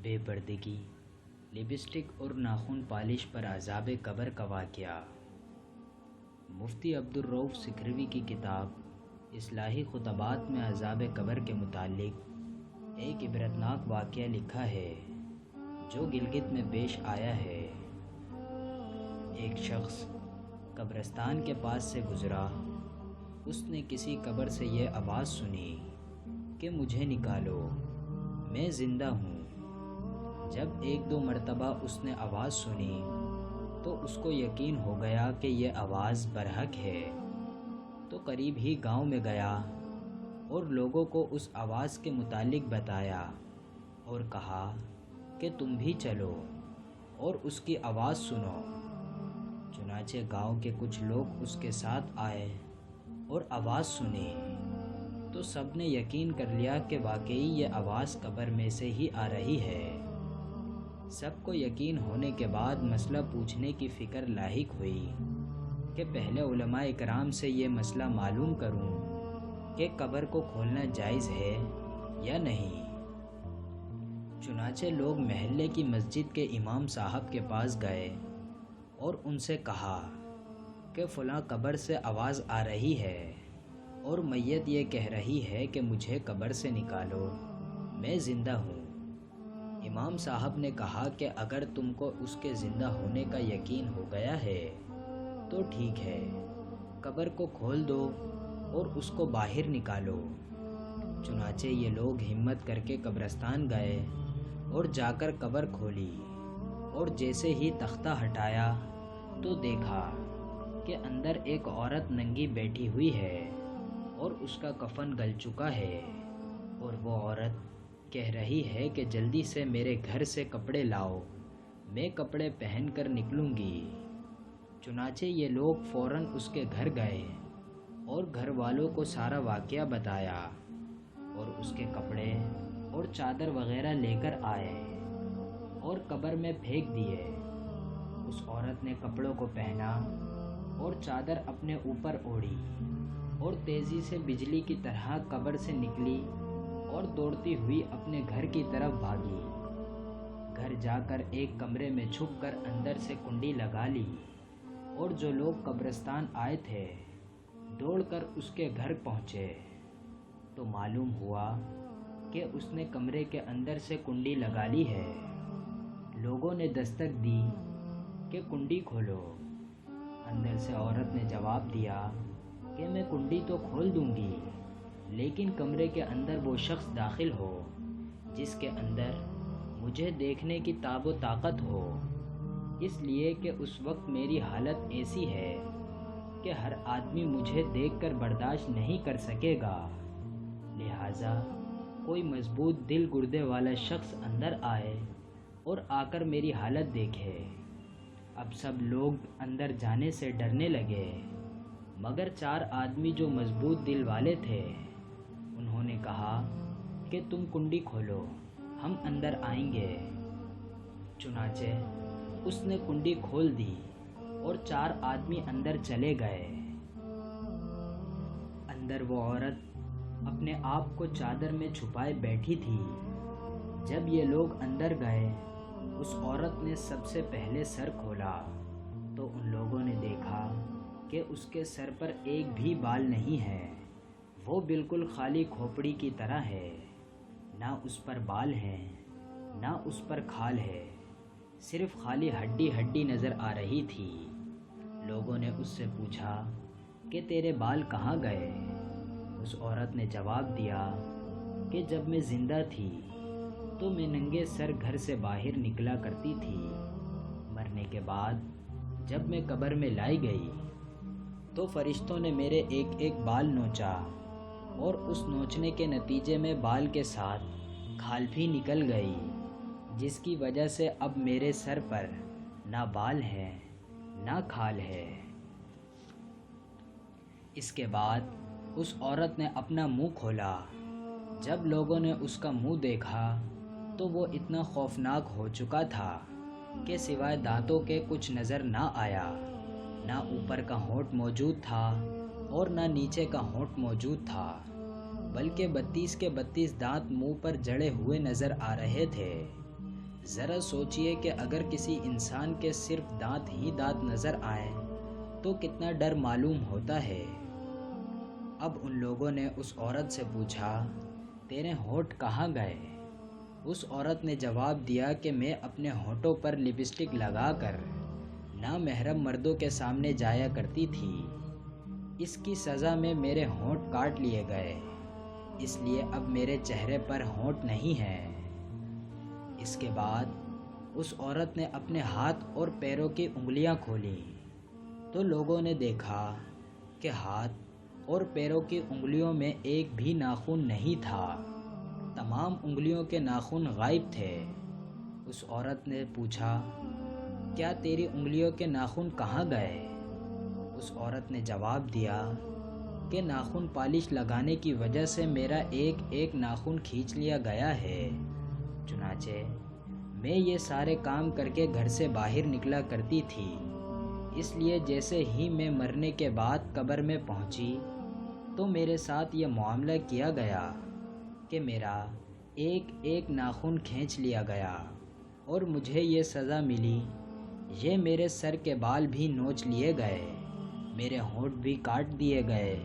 بے پردگی، لپسٹک اور ناخن پالش پر عذاب قبر کا واقعہ۔ مفتی عبدالرؤف سکھروی کی کتاب اصلاحی خطبات میں عذاب قبر کے متعلق ایک عبرتناک واقعہ لکھا ہے جو گلگت میں پیش آیا ہے۔ ایک شخص قبرستان کے پاس سے گزرا۔ اس نے کسی قبر سے یہ آواز سنی کہ مجھے نکالو، میں زندہ ہوں۔ جب ایک دو مرتبہ اس نے آواز سنی تو اس کو یقین ہو گیا کہ یہ آواز برحق ہے، تو قریب ہی گاؤں میں گیا اور لوگوں کو اس آواز کے متعلق بتایا اور کہا کہ تم بھی چلو اور اس کی آواز سنو۔ چنانچہ گاؤں کے کچھ لوگ اس کے ساتھ آئے اور آواز سنی تو سب نے یقین کر لیا کہ واقعی یہ آواز قبر میں سے ہی آ رہی ہے۔ سب کو یقین ہونے کے بعد مسئلہ پوچھنے کی فکر لاحق ہوئی کہ پہلے علماء اکرام سے یہ مسئلہ معلوم کروں کہ قبر کو کھولنا جائز ہے یا نہیں۔ چنانچہ لوگ محلے کی مسجد کے امام صاحب کے پاس گئے اور ان سے کہا کہ فلاں قبر سے آواز آ رہی ہے اور میت یہ کہہ رہی ہے کہ مجھے قبر سے نکالو، میں زندہ ہوں۔ امام صاحب نے کہا کہ اگر تم کو اس کے زندہ ہونے کا یقین ہو گیا ہے تو ٹھیک ہے، قبر کو کھول دو اور اس کو باہر نکالو۔ چنانچہ یہ لوگ ہمت کر کے قبرستان گئے اور جا کر قبر کھولی، اور جیسے ہی تختہ ہٹایا تو دیکھا کہ اندر ایک عورت ننگی بیٹھی ہوئی ہے اور اس کا کفن گل چکا ہے، اور وہ عورت کہہ رہی ہے کہ جلدی سے میرے گھر سے کپڑے لاؤ، میں کپڑے پہن کر نکلوں گی۔ چنانچہ یہ لوگ فوراً اس کے گھر گئے اور گھر والوں کو سارا واقعہ بتایا اور اس کے کپڑے اور چادر وغیرہ لے کر آئے اور قبر میں پھینک دیے۔ اس عورت نے کپڑوں کو پہنا اور چادر اپنے اوپر اوڑھی اور تیزی سے بجلی کی طرح قبر سے نکلی اور دوڑتی ہوئی اپنے گھر کی طرف بھاگی۔ گھر جا کر ایک کمرے میں چھپ کر اندر سے کنڈی لگا لی، اور جو لوگ قبرستان آئے تھے دوڑ کر اس کے گھر پہنچے تو معلوم ہوا کہ اس نے کمرے کے اندر سے کنڈی لگا لی ہے۔ لوگوں نے دستک دی کہ کنڈی کھولو۔ اندر سے عورت نے جواب دیا کہ میں کنڈی تو کھول دوں گی، لیکن کمرے کے اندر وہ شخص داخل ہو جس کے اندر مجھے دیکھنے کی تاب و طاقت ہو، اس لیے کہ اس وقت میری حالت ایسی ہے کہ ہر آدمی مجھے دیکھ کر برداشت نہیں کر سکے گا، لہٰذا کوئی مضبوط دل گردے والا شخص اندر آئے اور آ کر میری حالت دیکھے۔ اب سب لوگ اندر جانے سے ڈرنے لگے، مگر 4 آدمی جو مضبوط دل والے تھے انہوں نے کہا کہ تم کنڈی کھولو، ہم اندر آئیں گے۔ چنانچہ اس نے کنڈی کھول دی اور 4 آدمی اندر چلے گئے۔ اندر وہ عورت اپنے آپ کو چادر میں چھپائے بیٹھی تھی۔ جب یہ لوگ اندر گئے، اس عورت نے سب سے پہلے سر کھولا تو ان لوگوں نے دیکھا کہ اس کے سر پر ایک بھی بال نہیں ہے، وہ بالکل خالی کھوپڑی کی طرح ہے، نہ اس پر بال ہیں نہ اس پر کھال ہے، صرف خالی ہڈی ہڈی نظر آ رہی تھی۔ لوگوں نے اس سے پوچھا کہ تیرے بال کہاں گئے؟ اس عورت نے جواب دیا کہ جب میں زندہ تھی تو میں ننگے سر گھر سے باہر نکلا کرتی تھی، مرنے کے بعد جب میں قبر میں لائی گئی تو فرشتوں نے میرے ایک ایک بال نوچا، اور اس نوچنے کے نتیجے میں بال کے ساتھ کھال بھی نکل گئی، جس کی وجہ سے اب میرے سر پر نہ بال ہے نہ کھال ہے۔ اس کے بعد اس عورت نے اپنا منہ کھولا۔ جب لوگوں نے اس کا منہ دیکھا تو وہ اتنا خوفناک ہو چکا تھا کہ سوائے دانتوں کے کچھ نظر نہ آیا، نہ اوپر کا ہونٹ موجود تھا اور نہ نیچے کا ہونٹ موجود تھا، بلکہ 32 کے 32 دانت منہ پر جڑے ہوئے نظر آ رہے تھے۔ ذرا سوچئے کہ اگر کسی انسان کے صرف دانت ہی دانت نظر آئیں تو کتنا ڈر معلوم ہوتا ہے۔ اب ان لوگوں نے اس عورت سے پوچھا، تیرے ہونٹ کہاں گئے؟ اس عورت نے جواب دیا کہ میں اپنے ہونٹوں پر لپسٹک لگا کر نامحرم مردوں کے سامنے جایا کرتی تھی۔ اس کی سزا میں میرے ہونٹ کاٹ لیے گئے، اس لیے اب میرے چہرے پر ہونٹ نہیں ہیں۔ اس کے بعد اس عورت نے اپنے ہاتھ اور پیروں کی انگلیاں کھولیں تو لوگوں نے دیکھا کہ ہاتھ اور پیروں کی انگلیوں میں ایک بھی ناخن نہیں تھا، تمام انگلیوں کے ناخن غائب تھے۔ اس عورت نے پوچھا، کیا تیری انگلیوں کے ناخن کہاں گئے؟ اس عورت نے جواب دیا کہ ناخن پالش لگانے کی وجہ سے میرا ایک ایک ناخن کھینچ لیا گیا ہے۔ چنانچہ میں یہ سارے کام کر کے گھر سے باہر نکلا کرتی تھی، اس لیے جیسے ہی میں مرنے کے بعد قبر میں پہنچی تو میرے ساتھ یہ معاملہ کیا گیا کہ میرا ایک ایک ناخن کھینچ لیا گیا اور مجھے یہ سزا ملی۔ یہ میرے سر کے بال بھی نوچ لیے گئے، میرے ہونٹ بھی کاٹ دیے گئے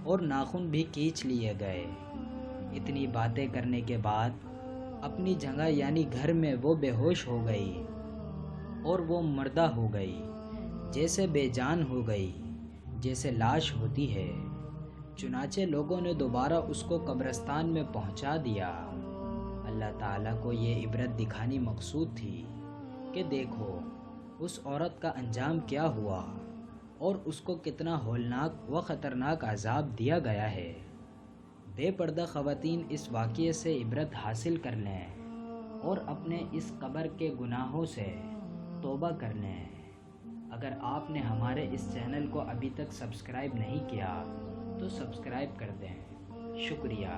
اور ناخن بھی کھینچ لیے گئے۔ اتنی باتیں کرنے کے بعد اپنی جگہ یعنی گھر میں وہ بے ہوش ہو گئی اور وہ مردہ ہو گئی، جیسے بے جان ہو گئی، جیسے لاش ہوتی ہے۔ چنانچہ لوگوں نے دوبارہ اس کو قبرستان میں پہنچا دیا۔ اللہ تعالیٰ کو یہ عبرت دکھانی مقصود تھی کہ دیکھو اس عورت کا انجام کیا ہوا اور اس کو کتنا ہولناک و خطرناک عذاب دیا گیا ہے۔ بے پردہ خواتین اس واقعے سے عبرت حاصل کر لیں اور اپنے اس قبر کے گناہوں سے توبہ کر لیں۔ اگر آپ نے ہمارے اس چینل کو ابھی تک سبسکرائب نہیں کیا تو سبسکرائب کر دیں۔ شکریہ۔